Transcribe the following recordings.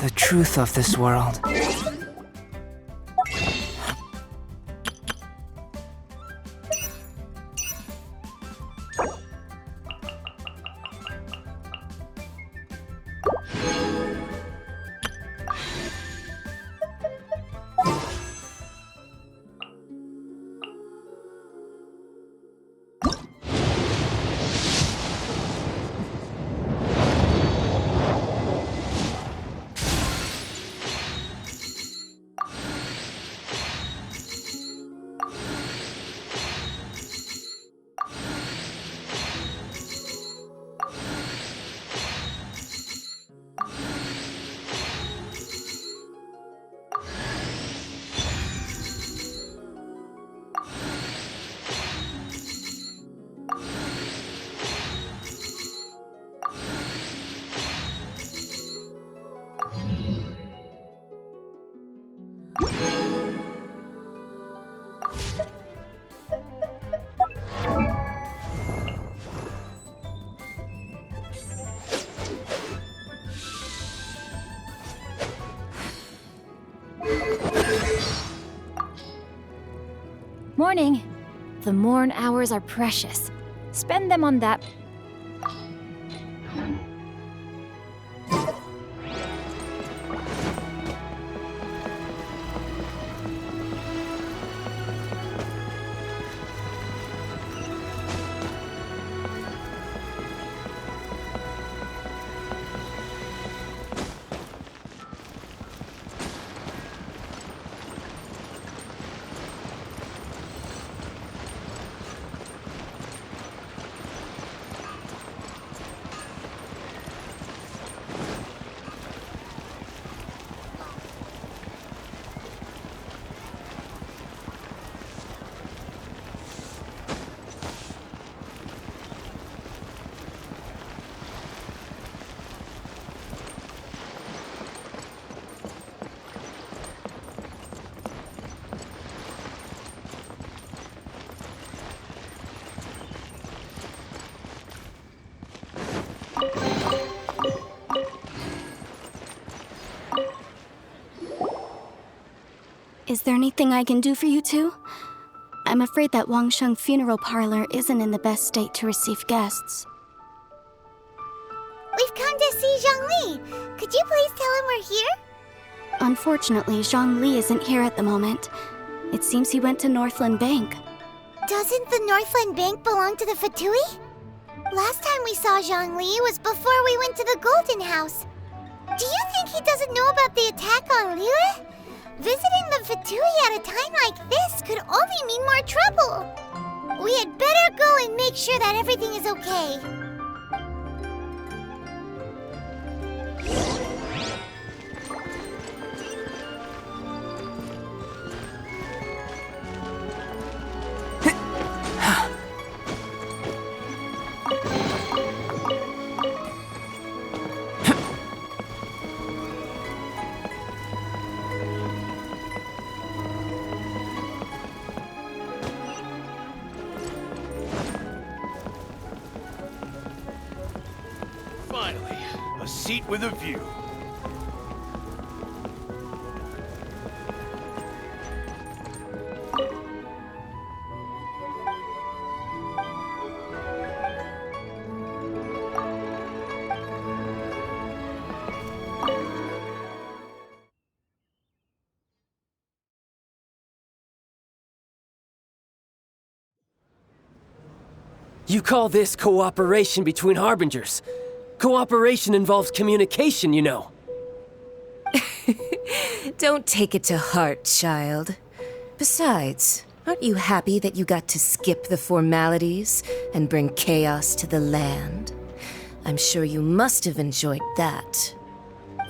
the truth of this world. Morning. The morn hours are precious. Spend them on that. Is there anything I can do for you two? I'm afraid that Wangsheng funeral parlor isn't in the best state to receive guests. We've come to see Zhongli. Could you please tell him we're here? Unfortunately, Zhongli isn't here at the moment. It seems he went to Northland Bank. Doesn't the Northland Bank belong to the Fatui? Last time we saw Zhongli was before we went to the Golden House. Do you think he doesn't know about the attack on Liyue? Visiting the Fatui at a time like this could only mean more trouble. We had better go and make sure that everything is okay. Finally, a seat with a view. You call this cooperation between Harbingers? Cooperation involves communication, you know. Don't take it to heart, child. Besides, aren't you happy that you got to skip the formalities and bring chaos to the land? I'm sure you must have enjoyed that.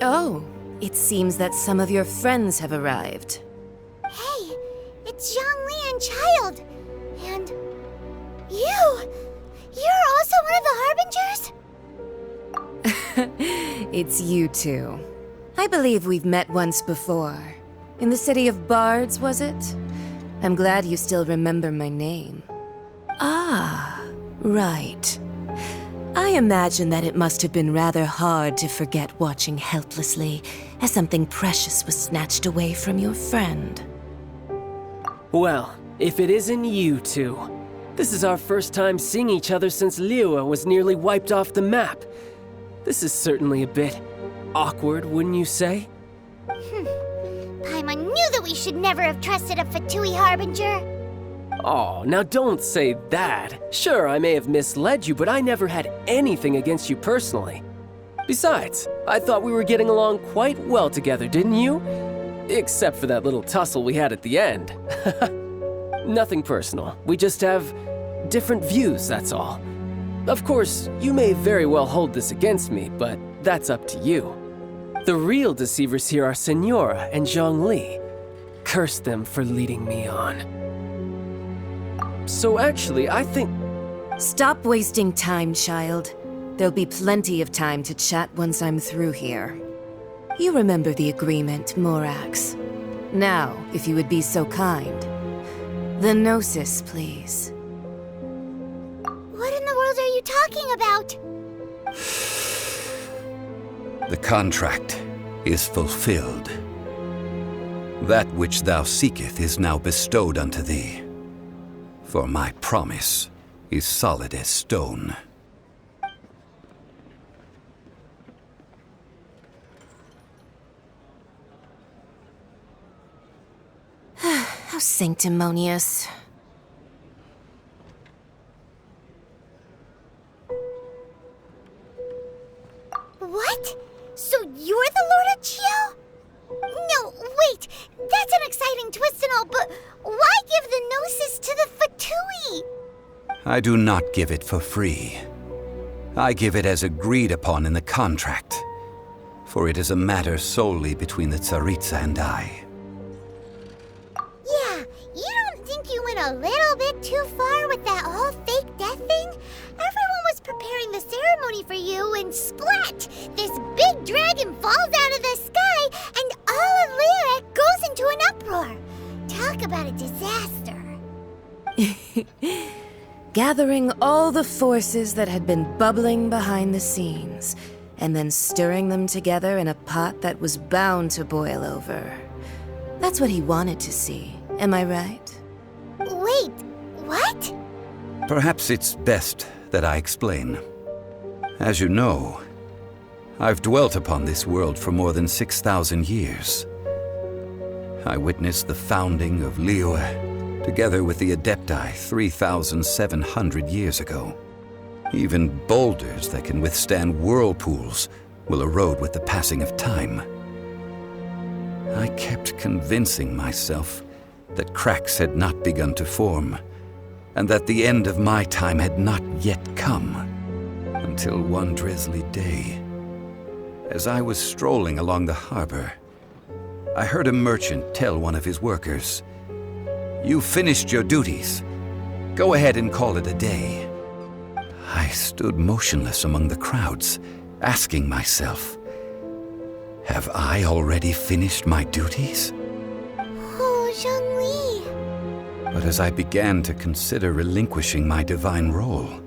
Oh, it seems that some of your friends have arrived. Hey, it's Zhongli and Childe. And you! You're also one of the Harbingers? It's you two. I believe we've met once before. In the city of Bards, was it? I'm glad you still remember my name. Ah, right. I imagine that it must have been rather hard to forget watching helplessly as something precious was snatched away from your friend. Well, if it isn't you two. This is our first time seeing each other since Liyue was nearly wiped off the map. This is certainly a bit awkward, wouldn't you say? Paimon knew that we should never have trusted a Fatui Harbinger. Oh, now don't say that. Sure, I may have misled you, but I never had anything against you personally. Besides, I thought we were getting along quite well together, didn't you? Except for that little tussle we had at the end. Nothing personal. We just have different views, that's all. Of course, you may very well hold this against me, but that's up to you. The real deceivers here are Signora and Zhongli. Curse them for leading me on. So actually, I think... Stop wasting time, child. There'll be plenty of time to chat once I'm through here. You remember the agreement, Morax. Now, if you would be so kind. The gnosis, please. What in the world are you talking about? The contract is fulfilled. That which thou seeketh is now bestowed unto thee. For my promise is solid as stone. How sanctimonious. What? So you're the Lord of Chio? No, wait! That's an exciting twist and all, but why give the gnosis to the Fatui? I do not give it for free. I give it as agreed upon in the contract, for it is a matter solely between the Tsaritsa and I. Yeah, you don't think you went a little bit too far with that whole fake death thing? Everyone was preparing the ceremony for you, and splat! This big dragon falls out of the sky, and all of Liyue goes into an uproar. Talk about a disaster. Gathering all the forces that had been bubbling behind the scenes, and then stirring them together in a pot that was bound to boil over. That's what he wanted to see, am I right? Wait, what? Perhaps it's best that I explain. As you know, I've dwelt upon this world for more than 6,000 years. I witnessed the founding of Liyue, together with the Adepti 3,700 years ago. Even boulders that can withstand whirlpools will erode with the passing of time. I kept convincing myself that cracks had not begun to form, and that the end of my time had not yet come, until one drizzly day, as I was strolling along the harbor, I heard a merchant tell one of his workers, "You finished your duties. Go ahead and call it a day." I stood motionless among the crowds, asking myself, have I already finished my duties? Oh, Zhongli. But as I began to consider relinquishing my divine role,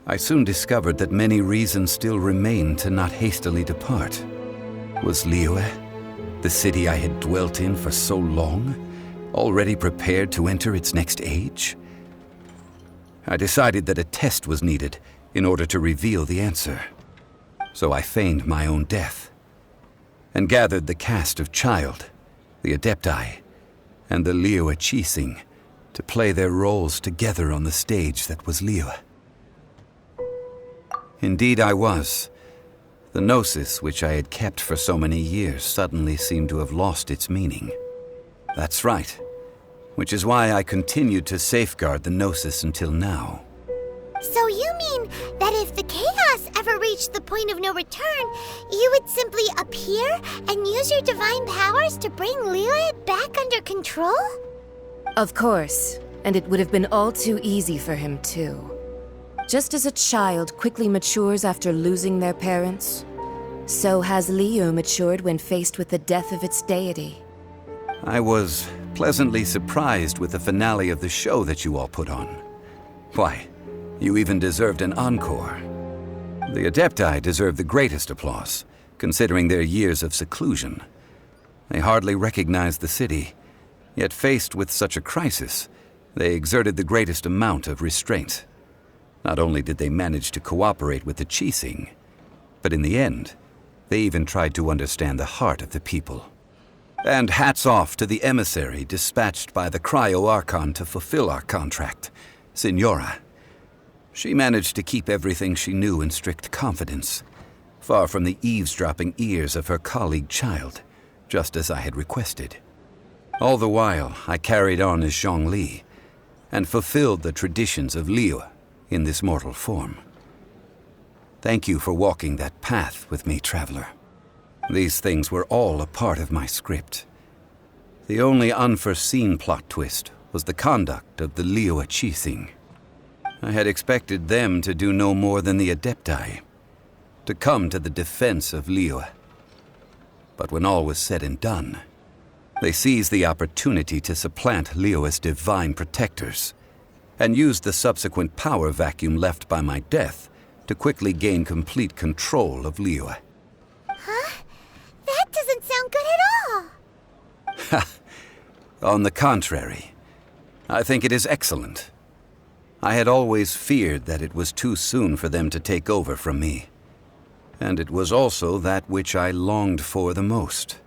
I soon discovered that many reasons still remained to not hastily depart. Was Liyue, the city I had dwelt in for so long, already prepared to enter its next age? I decided that a test was needed in order to reveal the answer. So I feigned my own death, and gathered the cast of Childe, the Adepti, and the Liyue Qixing to play their roles together on the stage that was Liyue. Indeed I was. The gnosis which I had kept for so many years suddenly seemed to have lost its meaning. That's right, which is why I continued to safeguard the gnosis until now. So you mean that if the chaos ever reached the point of no return, you would simply appear and use your divine powers to bring Liyue back under control? Of course, and it would have been all too easy for him too. Just as a child quickly matures after losing their parents, so has Liyue matured when faced with the death of its deity. I was pleasantly surprised with the finale of the show that you all put on. Why, you even deserved an encore. The Adepti deserve the greatest applause, considering their years of seclusion. They hardly recognized the city, yet faced with such a crisis, they exerted the greatest amount of restraint. Not only did they manage to cooperate with the Qixing, but in the end, they even tried to understand the heart of the people. And hats off to the emissary dispatched by the Cryo-Archon to fulfill our contract, Signora. She managed to keep everything she knew in strict confidence, far from the eavesdropping ears of her colleague Childe, just as I had requested. All the while, I carried on as Zhongli, and fulfilled the traditions of Liyue in this mortal form. Thank you for walking that path with me, traveler. These things were all a part of my script. The only unforeseen plot twist was the conduct of the Liyue Qixing. I had expected them to do no more than the Adepti, to come to the defense of Liyue. But when all was said and done, they seized the opportunity to supplant Liyue's divine protectors, and used the subsequent power vacuum left by my death to quickly gain complete control of Liyue. Huh? That doesn't sound good at all. On the contrary, I think it is excellent. I had always feared that it was too soon for them to take over from me, and it was also that which I longed for the most.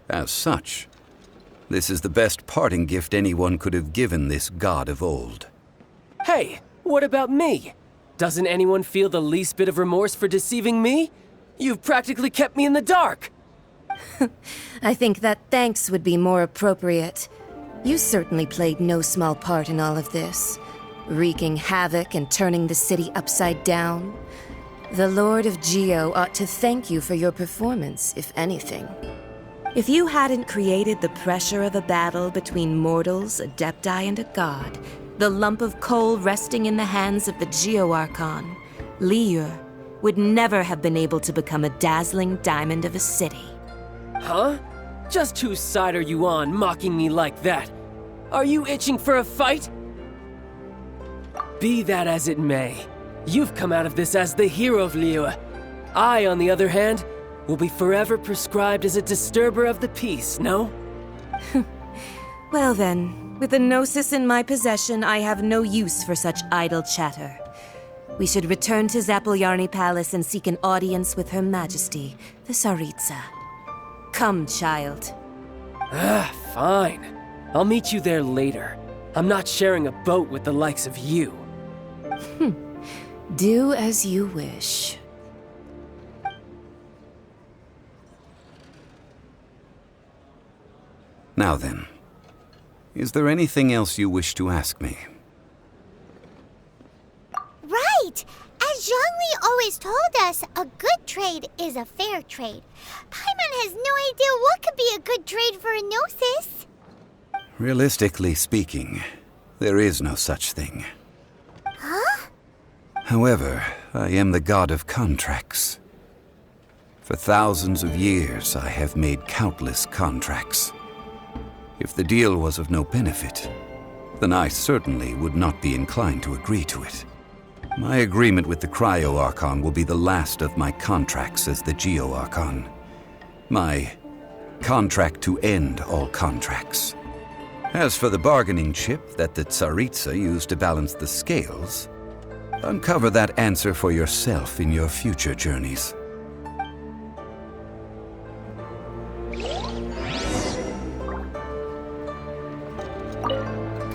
As such, this is the best parting gift anyone could have given this god of old. Hey, what about me? Doesn't anyone feel the least bit of remorse for deceiving me? You've practically kept me in the dark. I think that thanks would be more appropriate. You certainly played no small part in all of this, wreaking havoc and turning the city upside down. The Lord of Geo ought to thank you for your performance, if anything. If you hadn't created the pressure of a battle between mortals, Adepti, and a god, the lump of coal resting in the hands of the Geo-Archon, Liyue, would never have been able to become a dazzling diamond of a city. Huh? Just whose side are you on, mocking me like that? Are you itching for a fight? Be that as it may, you've come out of this as the hero of Liyue. I, on the other hand, will be forever prescribed as a disturber of the peace, no? Well then, with the gnosis in my possession, I have no use for such idle chatter. We should return to Zapoljarny Palace and seek an audience with Her Majesty, the Tsaritsa. Come, child. Fine. I'll meet you there later. I'm not sharing a boat with the likes of you. Do as you wish. Now then, is there anything else you wish to ask me? Right! As Zhongli always told us, a good trade is a fair trade. Paimon has no idea what could be a good trade for a gnosis. Realistically speaking, there is no such thing. Huh? However, I am the god of contracts. For thousands of years, I have made countless contracts. If the deal was of no benefit, then I certainly would not be inclined to agree to it. My agreement with the Cryo-Archon will be the last of my contracts as the Geo-Archon. My contract to end all contracts. As for the bargaining chip that the Tsaritsa used to balance the scales, uncover that answer for yourself in your future journeys.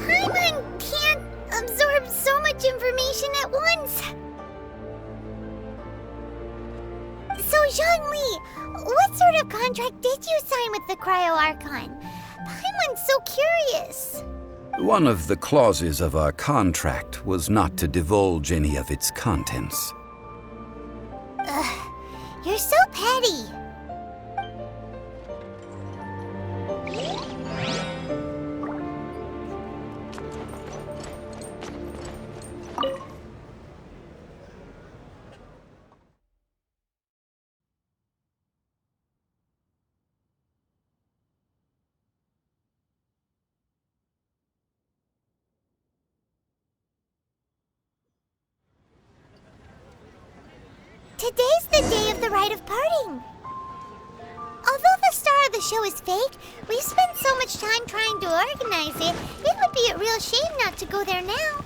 Paimon can't absorb so much information at once. So, Zhongli, what sort of contract did you sign with the Cryo-Archon? Paimon's so curious. One of the clauses of our contract was not to divulge any of its contents. Ugh, you're so petty. Today's the day of the rite of parting. sure the show is fake? We've spent so much time trying to organize it. It would be a real shame not to go there now.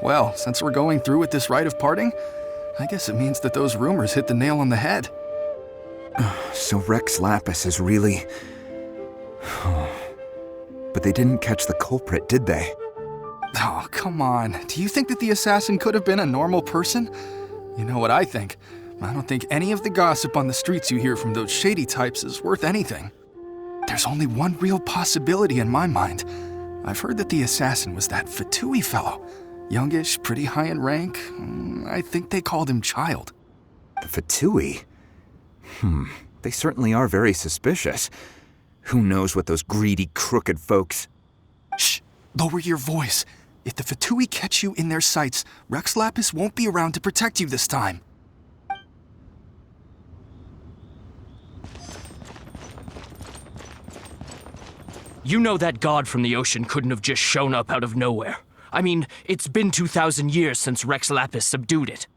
Well, since we're going through with this rite of parting, I guess it means that those rumors hit the nail on the head. So Rex Lapis is really... But they didn't catch the culprit, did they? Oh, come on. Do you think that the assassin could have been a normal person? You know what I think. I don't think any of the gossip on the streets you hear from those shady types is worth anything. There's only one real possibility in my mind. I've heard that the assassin was that Fatui fellow. Youngish, pretty high in rank. I think they called him Childe. The Fatui? They certainly are very suspicious. Who knows what those greedy, crooked folks... Shh! Lower your voice. If the Fatui catch you in their sights, Rex Lapis won't be around to protect you this time. You know that god from the ocean couldn't have just shown up out of nowhere. I mean, it's been 2,000 years since Rex Lapis subdued it.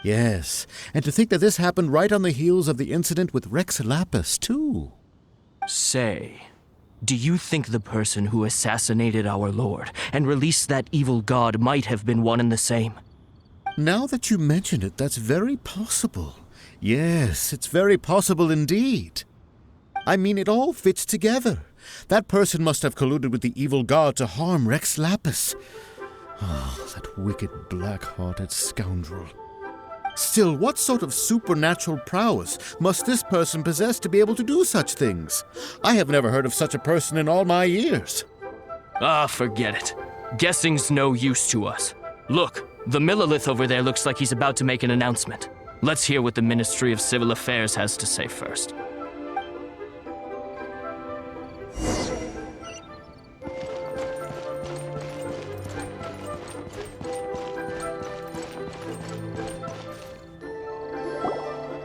Yes, and to think that this happened right on the heels of the incident with Rex Lapis, too. Say, do you think the person who assassinated our lord and released that evil god might have been one and the same? Now that you mention it, that's very possible. Yes, it's very possible indeed. I mean, it all fits together. That person must have colluded with the evil god to harm Rex Lapis. Oh, that wicked, black-hearted scoundrel. Still, what sort of supernatural prowess must this person possess to be able to do such things? I have never heard of such a person in all my years. Ah, forget it. Guessing's no use to us. Look, the Millilith over there looks like he's about to make an announcement. Let's hear what the Ministry of Civil Affairs has to say first.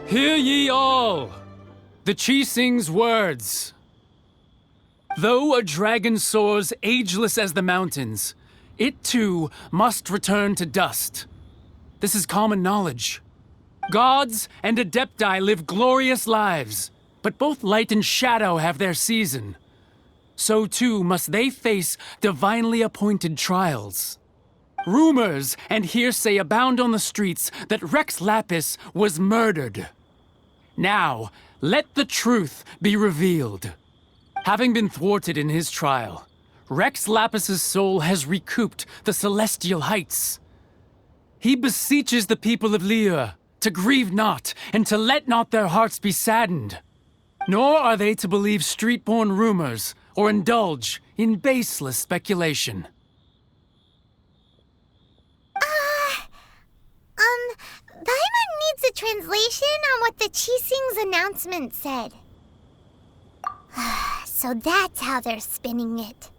Hear ye all, the Qixing's words. Though a dragon soars ageless as the mountains, it too must return to dust. This is common knowledge. Gods and adepti live glorious lives, but both light and shadow have their season. So too must they face divinely appointed trials. Rumors and hearsay abound on the streets that Rex Lapis was murdered. Now, let the truth be revealed. Having been thwarted in his trial, Rex Lapis's soul has recouped the celestial heights. He beseeches the people of Liyue to grieve not and to let not their hearts be saddened. Nor are they to believe street-born rumors or indulge in baseless speculation. Paimon needs a translation on what the Qixing's announcement said. So that's how they're spinning it.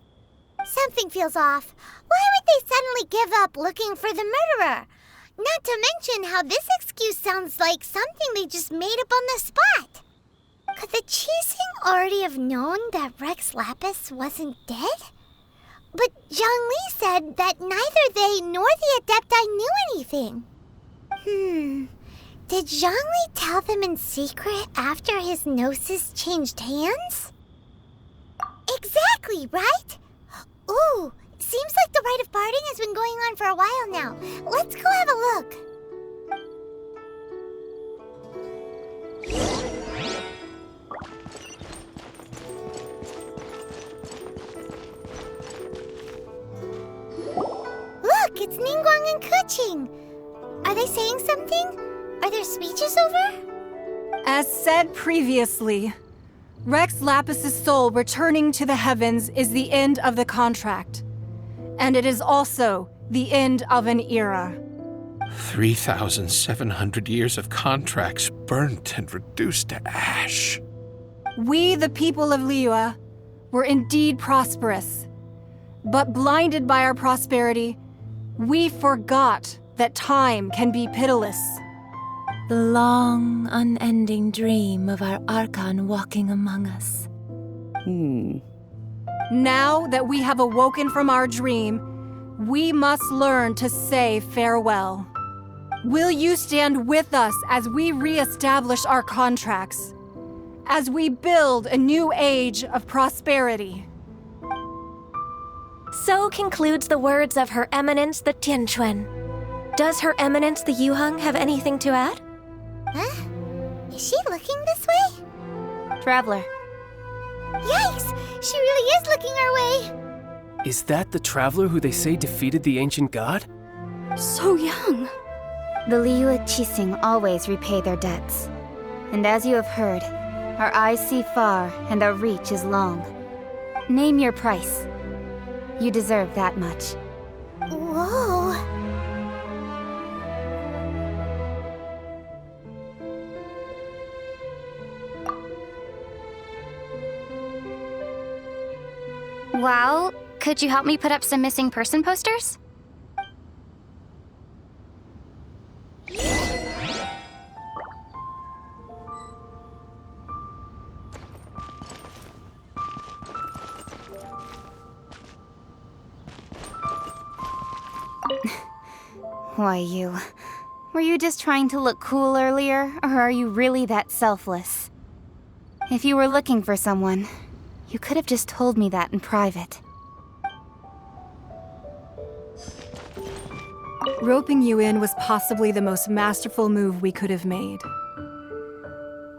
Something feels off. Why would they suddenly give up looking for the murderer? Not to mention how this excuse sounds like something they just made up on the spot. Could the Qixing already have known that Rex Lapis wasn't dead? But Zhongli said that neither they nor the Adepti knew anything. Did Zhongli tell them in secret after his gnosis changed hands? Exactly, right? Ooh, seems like the rite of parting has been going on for a while now. Let's go have a look. Look, it's Ningguang and Keqing. Are they saying something? Are there speeches over? As said previously, Rex Lapis's soul returning to the heavens is the end of the contract. And it is also the end of an era. 3,700 years of contracts burnt and reduced to ash. We, the people of Liyue, were indeed prosperous. But blinded by our prosperity, we forgot that time can be pitiless. The long, unending dream of our Archon walking among us. Now that we have awoken from our dream, we must learn to say farewell. Will you stand with us as we re-establish our contracts? As we build a new age of prosperity? So concludes the words of Her Eminence the Tianquan. Does Her Eminence the Yuheng have anything to add? Huh? Is she looking this way? Traveler. Yikes! She really is looking our way! Is that the traveler who they say defeated the ancient god? So young. The Liyue Qixing always repay their debts. And as you have heard, our eyes see far and our reach is long. Name your price. You deserve that much. Whoa! Well, could you help me put up some missing person posters? Why, you... Were you just trying to look cool earlier, or are you really that selfless? If you were looking for someone, you could have just told me that in private. Roping you in was possibly the most masterful move we could have made.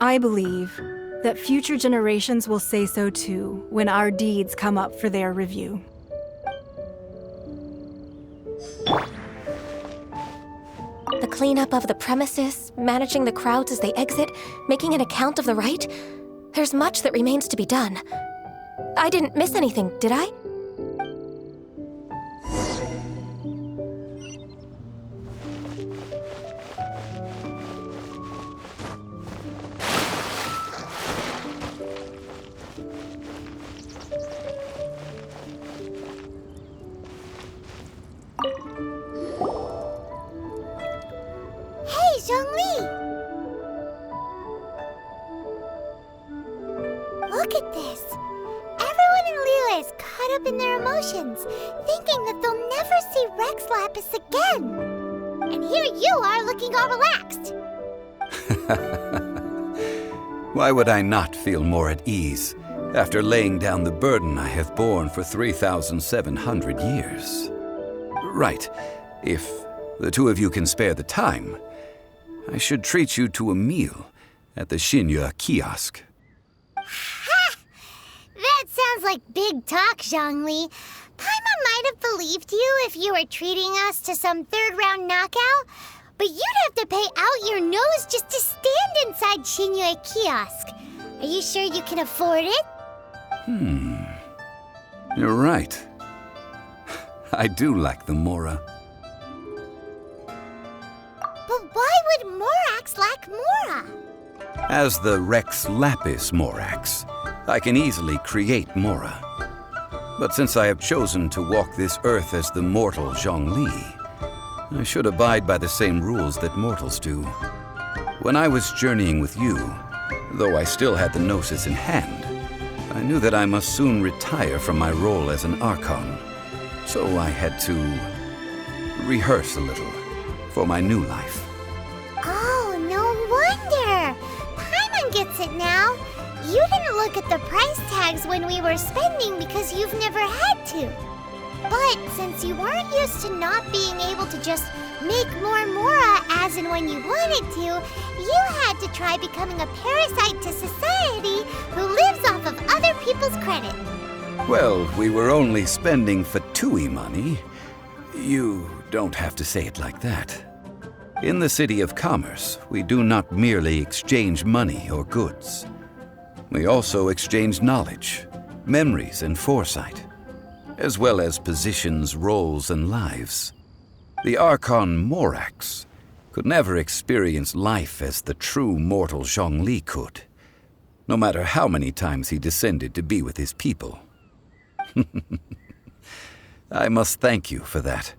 I believe that future generations will say so too when our deeds come up for their review. The cleanup of the premises, managing the crowds as they exit, making an account of the rite. There's much that remains to be done. I didn't miss anything, did I? Hey, Zhongli! Look at this. Everyone in Liyue is caught up in their emotions, thinking that they'll never see Rex Lapis again. And here you are looking all relaxed. Why would I not feel more at ease after laying down the burden I have borne for 3,700 years? Right. If the two of you can spare the time, I should treat you to a meal at the Xingqiu kiosk. Ha! That sounds like big talk, Zhongli. Paimon might have believed you if you were treating us to some third-round knockout, but you'd have to pay out your nose just to stand inside Xingqiu kiosk. Are you sure you can afford it? You're right. I do like the Mora. But why would Morax lack Mora? As the Rex Lapis Morax, I can easily create Mora. But since I have chosen to walk this earth as the mortal Zhongli, I should abide by the same rules that mortals do. When I was journeying with you, though I still had the gnosis in hand, I knew that I must soon retire from my role as an Archon. So I had to rehearse a little for my new life. Oh, no wonder! Paimon gets it now. You didn't look at the price tags when we were spending because you've never had to. But since you weren't used to not being able to just make more Mora as and when you wanted to, you had to try becoming a parasite to society who lives off of other people's credit. Well, we were only spending Fatui money. You don't have to say it like that. In the City of Commerce, we do not merely exchange money or goods. We also exchange knowledge, memories, and foresight, as well as positions, roles, and lives. The Archon Morax could never experience life as the true mortal Zhongli could, no matter how many times he descended to be with his people. I must thank you for that.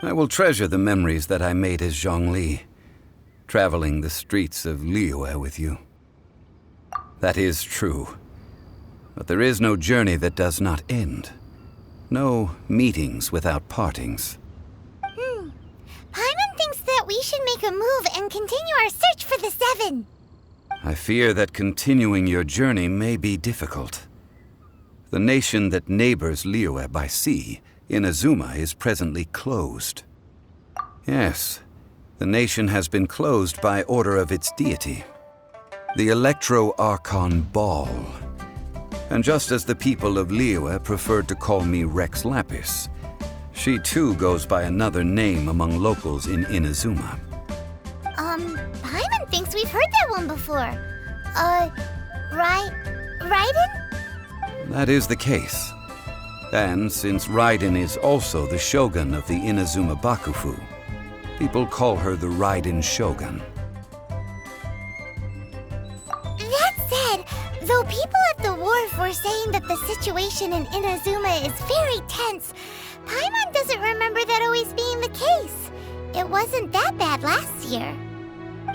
I will treasure the memories that I made as Zhongli, traveling the streets of Liyue with you. That is true. But there is no journey that does not end. No meetings without partings. Paimon thinks that we should make a move and continue our search for the Seven. I fear that continuing your journey may be difficult. The nation that neighbors Liyue by sea, Inazuma, is presently closed. Yes, the nation has been closed by order of its deity, the Electro-Archon Ball. And just as the people of Liyue preferred to call me Rex Lapis, she too goes by another name among locals in Inazuma. Paimon thinks we've heard that one before. Raiden? That is the case. And since Raiden is also the shogun of the Inazuma Bakufu, people call her the Raiden Shogun. That said, though people at the wharf were saying that the situation in Inazuma is very tense, Paimon doesn't remember that always being the case. It wasn't that bad last year.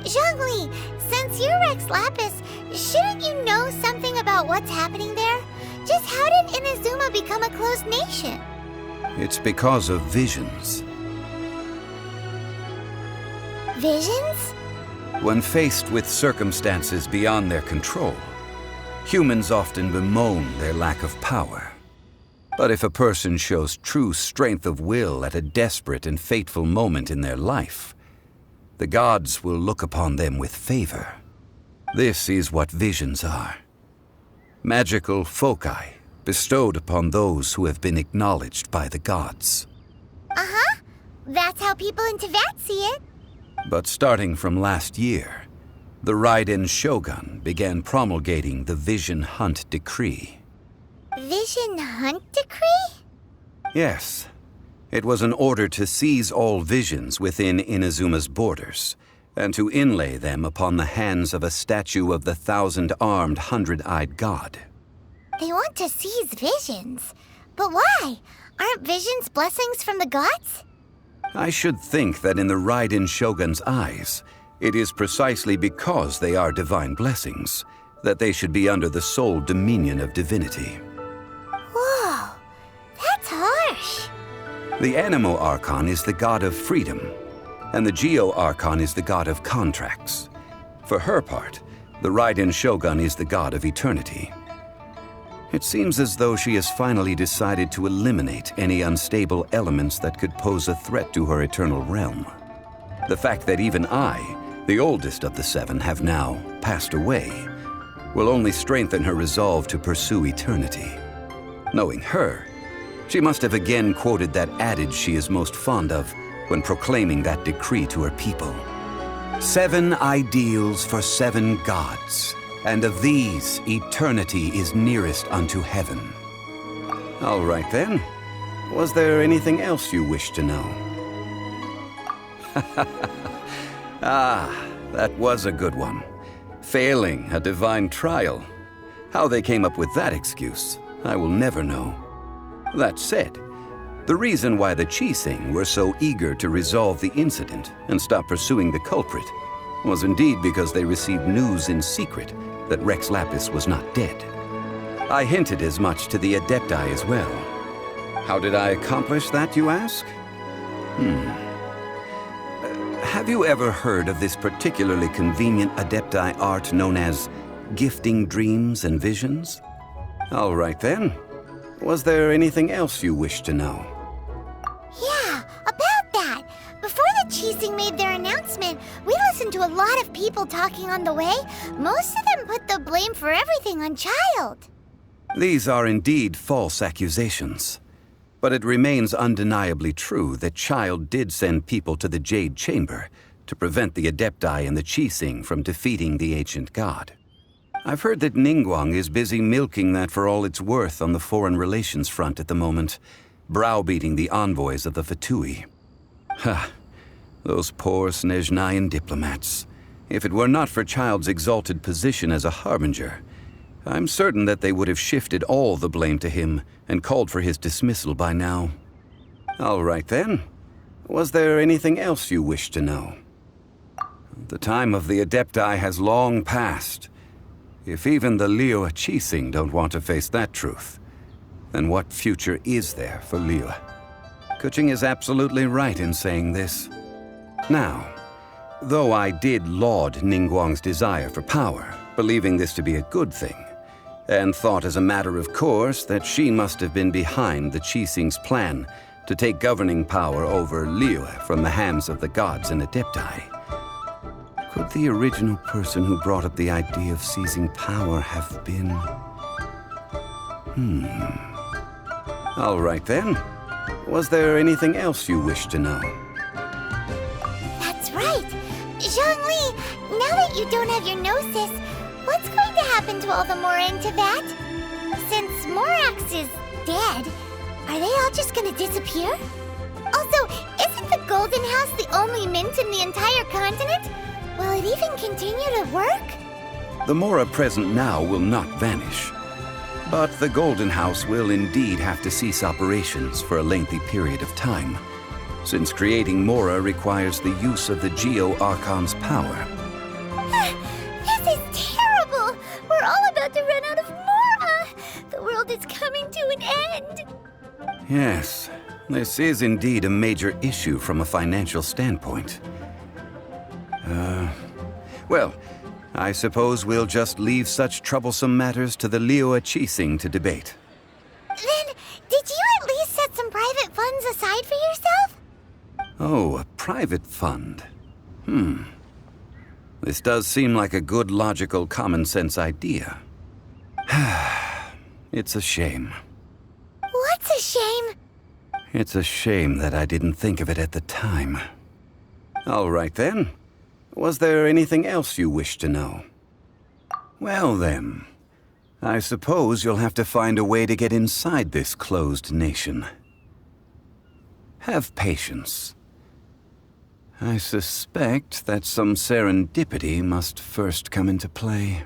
Zhongli, since you're Rex Lapis, shouldn't you know something about what's happening there? Just how did Inazuma become a closed nation? It's because of visions. Visions? When faced with circumstances beyond their control, humans often bemoan their lack of power. But if a person shows true strength of will at a desperate and fateful moment in their life, the gods will look upon them with favor. This is what visions are. Magical foci bestowed upon those who have been acknowledged by the gods. Uh-huh. That's how people in Teyvat see it. But starting from last year, the Raiden Shogun began promulgating the Vision Hunt Decree. Vision Hunt Decree? Yes. It was an order to seize all visions within Inazuma's borders, and to inlay them upon the hands of a statue of the 1,000-armed, 100-eyed god. They want to seize visions. But why? Aren't visions blessings from the gods? I should think that in the Raiden Shogun's eyes, it is precisely because they are divine blessings that they should be under the sole dominion of divinity. Whoa, that's harsh. The Animo Archon is the god of freedom, and the Geo Archon is the god of contracts. For her part, the Raiden Shogun is the god of eternity. It seems as though she has finally decided to eliminate any unstable elements that could pose a threat to her eternal realm. The fact that even I, the oldest of the seven, have now passed away will only strengthen her resolve to pursue eternity. Knowing her, she must have again quoted that adage she is most fond of when proclaiming that decree to her people. 7 ideals for 7 gods, and of these, eternity is nearest unto heaven. All right then. Was there anything else you wish to know? Ah, that was a good one. Failing a divine trial. How they came up with that excuse, I will never know. That said, the reason why the Qixing were so eager to resolve the incident and stop pursuing the culprit was indeed because they received news in secret that Rex Lapis was not dead. I hinted as much to the Adepti as well. How did I accomplish that, you ask? Have you ever heard of this particularly convenient Adepti art known as gifting dreams and visions? All right then. Was there anything else you wished to know? Yeah, about that. Before the Qixing made their announcement, we listened to a lot of people talking on the way. Most of them put the blame for everything on Childe. These are indeed false accusations. But it remains undeniably true that Childe did send people to the Jade Chamber to prevent the Adepti and the Qixing from defeating the ancient god. I've heard that Ningguang is busy milking that for all it's worth on the foreign relations front at the moment, browbeating the envoys of the Fatui. Ha! Those poor Snezhnayan diplomats. If it were not for Childe's exalted position as a harbinger, I'm certain that they would have shifted all the blame to him and called for his dismissal by now. All right then. Was there anything else you wish to know? The time of the Adepti has long passed. If even the Liyue Qixing don't want to face that truth, then what future is there for Liyue? Keqing is absolutely right in saying this. Now, though I did laud Ningguang's desire for power, believing this to be a good thing, and thought as a matter of course that she must have been behind the Qixing's plan to take governing power over Liyue from the hands of the gods and Adepti, could the original person who brought up the idea of seizing power have been... All right then. Was there anything else you wish to know? That's right! Zhongli, now that you don't have your gnosis, what's going to happen to all the Mora in Tibet? Since Morax is dead, are they all just gonna disappear? Also, isn't the Golden House the only mint in the entire continent? Will it even continue to work? The Mora present now will not vanish. But the Golden House will indeed have to cease operations for a lengthy period of time, since creating Mora requires the use of the Geo-Archon's power. This is terrible! We're all about to run out of Mora! The world is coming to an end! Yes, this is indeed a major issue from a financial standpoint. Well, I suppose we'll just leave such troublesome matters to the Liyue Qixing to debate. Then, did you at least set some private funds aside for yourself? Oh, a private fund. This does seem like a good, logical, common-sense idea. It's a shame. What's a shame? It's a shame that I didn't think of it at the time. All right then. Was there anything else you wish to know? Well then, I suppose you'll have to find a way to get inside this closed nation. Have patience. I suspect that some serendipity must first come into play.